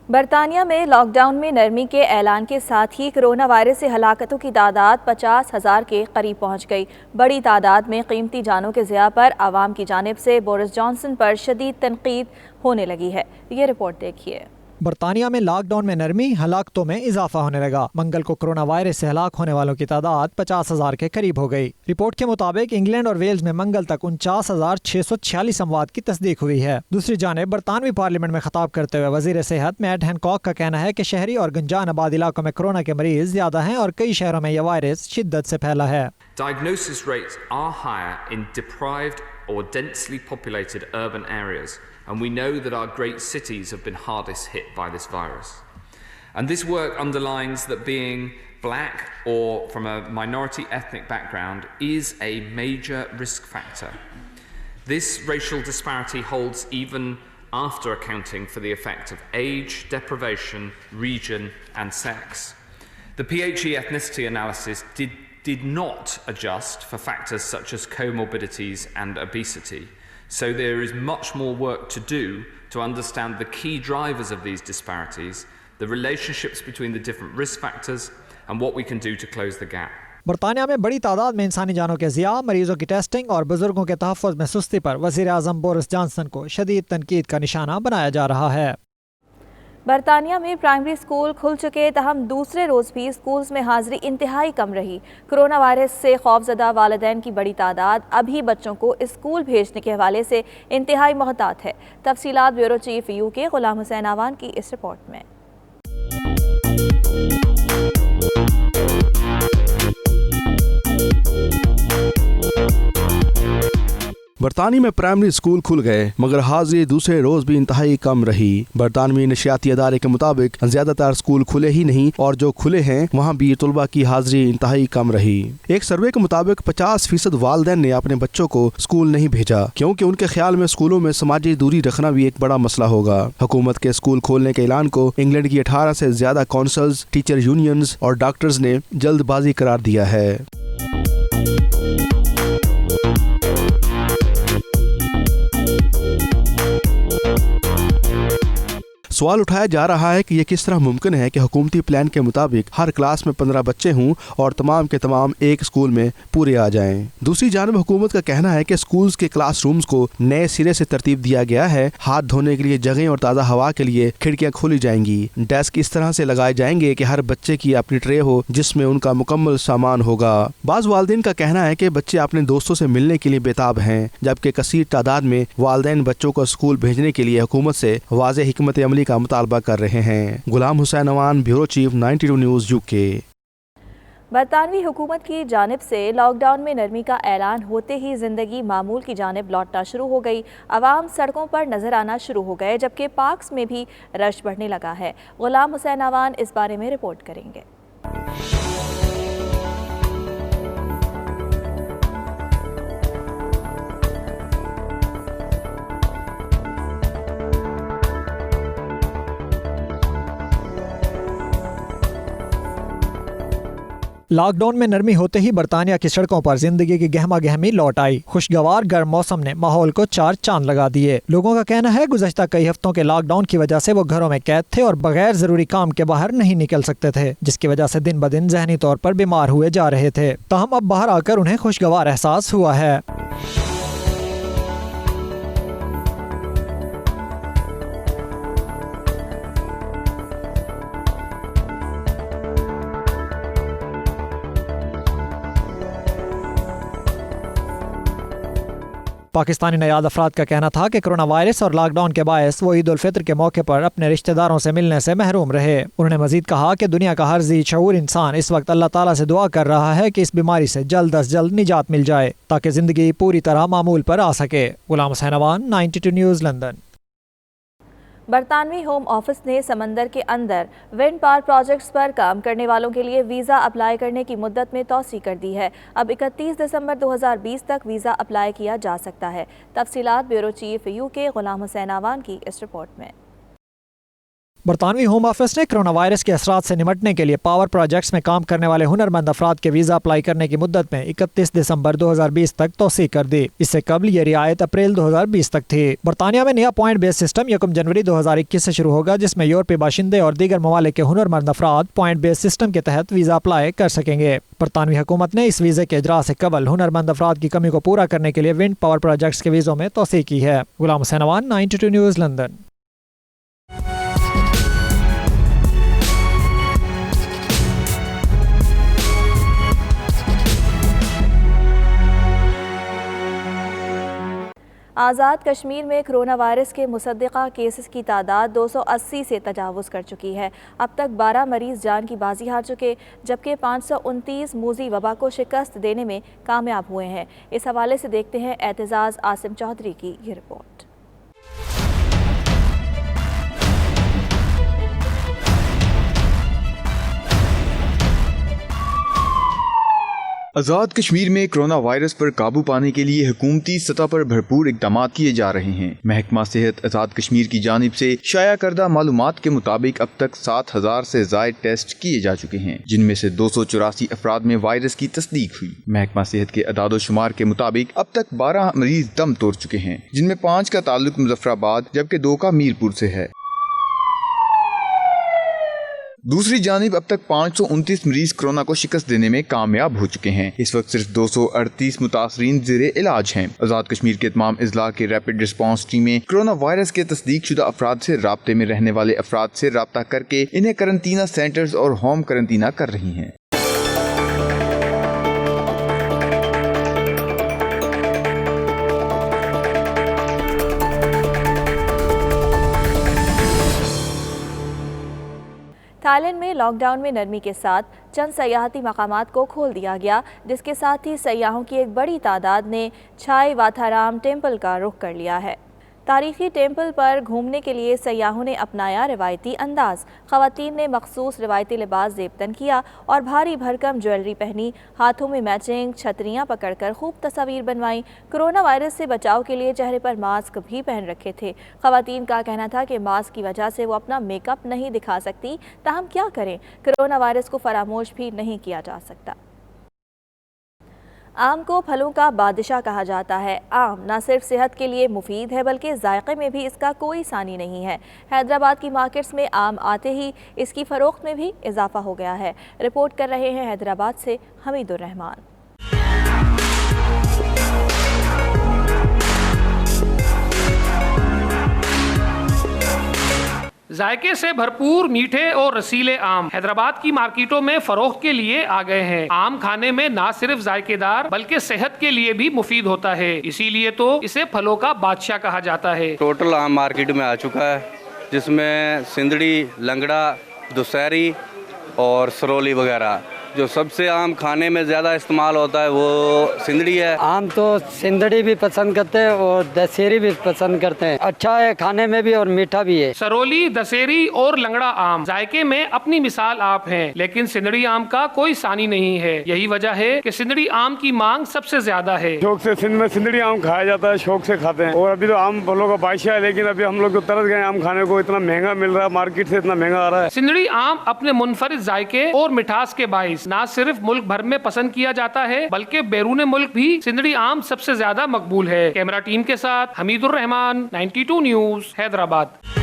बरतानिया में लॉकडाउन में नरमी के ऐलान के साथ ही कोरोना वायरस से हलाकतों की तादाद 50,000 के करीब पहुंच गई। बड़ी तादाद में कीमती जानों के ज़िया पर आवाम की जानिब से बोरिस जॉनसन पर शदीद तनकीद होने लगी है। ये रिपोर्ट देखिए। बरतानिया में लॉकडाउन में नरमी, हलाकतों में इजाफा होने लगा। मंगल को कोरोना वायरस से हलाक होने वालों की तादाद 50,000 के करीब हो गई। रिपोर्ट के मुताबिक इंग्लैंड और वेल्स में मंगल तक 49,646 अमवात की तस्दीक हुई है। दूसरी जानिब बरतानवी पार्लियामेंट में खिताब करते हुए वजीर सेहत मैट हैनकॉक का कहना है कि शहरी और गंजान आबाद इलाकों में कोरोना के मरीज ज्यादा हैं और कई शहरों में यह वायरस शिद्दत से फैला है। Diagnosis rates are higher in deprived or densely populated urban areas, and we know that our great cities have been hardest hit by this virus. And this work underlines that being black or from a minority ethnic background is a major risk factor. This racial disparity holds even after accounting for the effect of age, deprivation, region, and sex. The PHE ethnicity analysis did not adjust for factors such as comorbidities and obesity. So there is much more work to do to understand the key drivers of these disparities, the relationships between the different risk factors, and what we can do to close the gap. बरतानिया में बड़ी तादाद में इंसानी जानों के ज़िया, मरीजों की टेस्टिंग और बुजुर्गों के तहफ़्फ़ुज़ में सुस्ती पर वज़ीर आज़म बोरिस जॉनसन को शदीद तनकीद का निशाना बनाया जा रहा है। बरतानिया में प्राइमरी स्कूल खुल चुके, तहम दूसरे रोज़ भी स्कूल्स में हाजिरी इंतहाई कम रही। कोरोना वायरस से खौफजदा वालिदैन की बड़ी तादाद अभी बच्चों को स्कूल भेजने के हवाले से इंतहाई मोहतात है। तफसीलात bureau chief UK Ghulam Hussain आवान की इस रिपोर्ट में। बरतानिया में प्राइमरी स्कूल खुल गए मगर हाजिरी दूसरे रोज भी इंतहाई कम रही। बरतानवी नशियाती अदारे के मुताबिक ज्यादातर स्कूल खुले ही नहीं और जो खुले हैं वहाँ भी तलबा की हाजिरी इंतहाई कम रही। एक सर्वे के मुताबिक 50% वालिदैन ने अपने बच्चों को स्कूल नहीं भेजा क्योंकि उनके ख्याल में स्कूलों में समाजी दूरी रखना भी एक बड़ा मसला होगा। हुकूमत के स्कूल खोलने के ऐलान को इंग्लैंड की 18 से ज्यादा काउंसिल्स, टीचर यूनियंस और डॉक्टर्स ने जल्दबाजी करार दिया है। सवाल उठाया जा रहा है कि यह किस तरह मुमकिन है कि हुकूमती प्लान के मुताबिक हर क्लास में 15 बच्चे हों और तमाम के तमाम एक स्कूल में पूरे आ जाएं। दूसरी जानब हुकूमत का कहना है कि स्कूल्स के क्लासरूम्स को नए सिरे से तरतीब दिया गया है। हाथ धोने के लिए जगह और ताज़ा हवा के लिए खिड़कियां खोली जाएंगी। डेस्क इस तरह से लगाए जाएंगे कि हर बच्चे की अपनी ट्रे हो जिसमें उनका मुकम्मल सामान होगा। बाज़ वालिदैन का कहना है कि बच्चे अपने दोस्तों से मिलने के लिए बेताब हैं, जबकि कसीर तादाद में वालिदैन बच्चों को स्कूल भेजने के लिए हुकूमत से वाज़ेह हिकमत अमली का मुतालबा कर रहे हैं। Ghulam Hussain Awan, bureau chief, 92 news UK। बरतानवी हुकूमत की जानिब से लॉकडाउन में नरमी का ऐलान होते ही जिंदगी मामूल की जानिब लौटना शुरू हो गई। आवाम सड़कों पर नजर आना शुरू हो गए जबकि पार्क्स में भी रश बढ़ने लगा है। गुलाम हुसैन अवान इस बारे में रिपोर्ट करेंगे। लॉकडाउन में नरमी होते ही बरतानिया की सड़कों पर जिंदगी की गहमा गहमी लौट आई। खुशगवार गर्म मौसम ने माहौल को चार चांद लगा दिए। लोगों का कहना है गुज़श्ता कई हफ्तों के लॉकडाउन की वजह से वो घरों में कैद थे और बगैर जरूरी काम के बाहर नहीं निकल सकते थे, जिसकी वजह से दिन ब दिन जहनी तौर पर बीमार हुए जा रहे थे। ताहम अब बाहर आकर उन्हें खुशगवार एहसास हुआ है। पाकिस्तानी नयाद अफराद का कहना था कि कोरोना वायरस और लॉकडाउन के बायस वो ईद उल फितर के मौके पर अपने रिश्तेदारों से मिलने से महरूम रहे। उन्होंने मजीद कहा कि दुनिया का हर जी शऊर इंसान इस वक्त अल्लाह ताला से दुआ कर रहा है कि इस बीमारी से जल्द अज जल्द निजात मिल जाए ताकि जिंदगी पूरी तरह मामूल पर आ सके। Ghulam Hussain Awan, 92 news, London. बरतानवी होम ऑफिस ने समंदर के अंदर विंड पावर प्रोजेक्ट्स पर काम करने वालों के लिए वीज़ा अप्लाई करने की मुद्दत में तौसी कर दी है। अब 31 दिसंबर 2020 तक वीज़ा अप्लाई किया जा सकता है। तफसीलात bureau chief UK Ghulam Hussain आवान की इस रिपोर्ट में। बरतानवी होम ऑफिस ने कोरोना वायरस के असरात से निपटने के लिए पावर प्रोजेक्ट्स में काम करने वाले हुनरमंद अफराद के वीजा अप्लाई करने की मुद्दत में 31 दिसंबर 2020 तक तोसी कर दी। इससे कबल ये रियायत अप्रैल 2020 तक थी। बरतानिया में नया पॉइंट बेस्ड सिस्टम 1 जनवरी 2021 से शुरू होगा, जिसमें यूरोपीय बाशिंदे और दीगर ममालिक के हुनरमंद अफराद पॉइंट बेस्ड सिस्टम के तहत वीजा अप्लाई कर सकेंगे। बरतानवी हुकूमत ने इस वीजे के इजरा से कबल हुनरमंद अफराद की कमी को पूरा करने के लिए विंड पावर प्रोजेक्ट्स के वीजों में तोसी की है। गुलाम हुसैन अवान, 92 न्यूज़, लंदन। आज़ाद कश्मीर में कोरोना वायरस के मुसद्दिक़ा केसेस की तादाद 280 से तजावुज़ कर चुकी है। अब तक 12 मरीज़ जान की बाजी हार चुके, जबकि 529 मूजी वबा को शिकस्त देने में कामयाब हुए हैं। इस हवाले से देखते हैं एतजाज़ आसिम चौधरी की ये रिपोर्ट। आज़ाद कश्मीर में कोरोना वायरस पर काबू पाने के लिए हुकूमती सतह पर भरपूर इक़दाम किए जा रहे हैं। महकमा सेहत आज़ाद कश्मीर की जानिब से शाया करदा मालूमात के मुताबिक अब तक 7000 से ज़ायद टेस्ट किए जा चुके हैं, जिनमें से 284 अफराद में वायरस की तस्दीक हुई। महकमा सेहत के अदादो शुमार के मुताबिक अब तक 12 मरीज दम तोड़ चुके हैं, जिनमें 5 का ताल्लुक मुजफ्फराबाद जबकि 2 का मीरपुर से है। दूसरी जानिब अब तक 529 मरीज कोरोना को शिकस्त देने में कामयाब हो चुके हैं। इस वक्त सिर्फ 238 मुतासरीन ज़ेरे इलाज हैं। आज़ाद कश्मीर के तमाम अजला के रैपिड रिस्पांस टीमें कोरोना वायरस के तस्दीक शुदा अफराद से राब्ते में रहने वाले अफराद से राब्ता करके इन्हें करंतना सेंटर्स और होम करंतना कर रही हैं। थाईलैंड में लॉकडाउन में नरमी के साथ चंद सयाहती मकामात को खोल दिया गया, जिसके साथ ही सयाहों की एक बड़ी तादाद ने छाई वाथाराम टेम्पल का रुख कर लिया है। तारीखी टेम्पल पर घूमने के लिए सयाहों ने अपनाया रिवायती अंदाज। ख़वातीन ने मखसूस रिवायती लिबास ज़ेबतन किया और भारी भरकम ज्वेलरी पहनी, हाथों में मैचिंग छतरियाँ पकड़कर खूब तस्वीर बनवाई। कोरोना वायरस से बचाव के लिए चेहरे पर मास्क भी पहन रखे थे। ख़वातीन का कहना था कि मास्क की वजह से वो अपना मेकअप नहीं दिखा सकती, ताहम क्या करें, कोरोना वायरस को फरामोश भी नहीं किया जा सकता। आम को फलों का बादशाह कहा जाता है। आम न सिर्फ सेहत के लिए मुफीद है, बल्कि जायके में भी इसका कोई सानी नहीं है। हैदराबाद की मार्केट्स में आम आते ही इसकी फ़रोख्त में भी इजाफा हो गया है। रिपोर्ट कर रहे हैं हैदराबाद से हमीदुर रहमान। जायके से भरपूर मीठे और रसीले आम हैदराबाद की मार्केटों में फरोख्त के लिए आ गए हैं। आम खाने में न सिर्फ जायकेदार बल्कि सेहत के लिए भी मुफीद होता है, इसीलिए तो इसे फलों का बादशाह कहा जाता है। टोटल आम मार्केट में आ चुका है, जिसमें सिंदड़ी, लंगड़ा, दुशहरी और सरोली वगैरह। जो सबसे आम खाने में ज़्यादा इस्तेमाल होता है वो सिंदड़ी है। आम तो सिंदड़ी भी पसंद करते हैं और दशहरी भी पसंद करते हैं। अच्छा है खाने में भी और मीठा भी है। सरोली, दशहरी और लंगड़ा आम जायके में अपनी मिसाल आप हैं, लेकिन सिंदड़ी आम का कोई सानी नहीं है। यही वजह है कि सिंदड़ी आम की मांग सबसे ज्यादा है। शौक से सिंध में सिंदड़ी आम खाया जाता है, शौक से खाते हैं। और अभी तो आम फलों का बादशाह है, लेकिन अभी हम लोग तो तरस गए आम खाने को, इतना महंगा मिल रहा है, मार्केट से इतना महंगा आ रहा है। सिंदड़ी आम अपने मुनफरिद जायके और मिठास के बाइस न सिर्फ मुल्क भर में पसंद किया जाता है, बल्कि बैरून मुल्क भी सिंदड़ी आम सबसे ज्यादा मकबूल है। कैमरा टीम के साथ हमीदुर रहमान, 92 न्यूज़, हैदराबाद।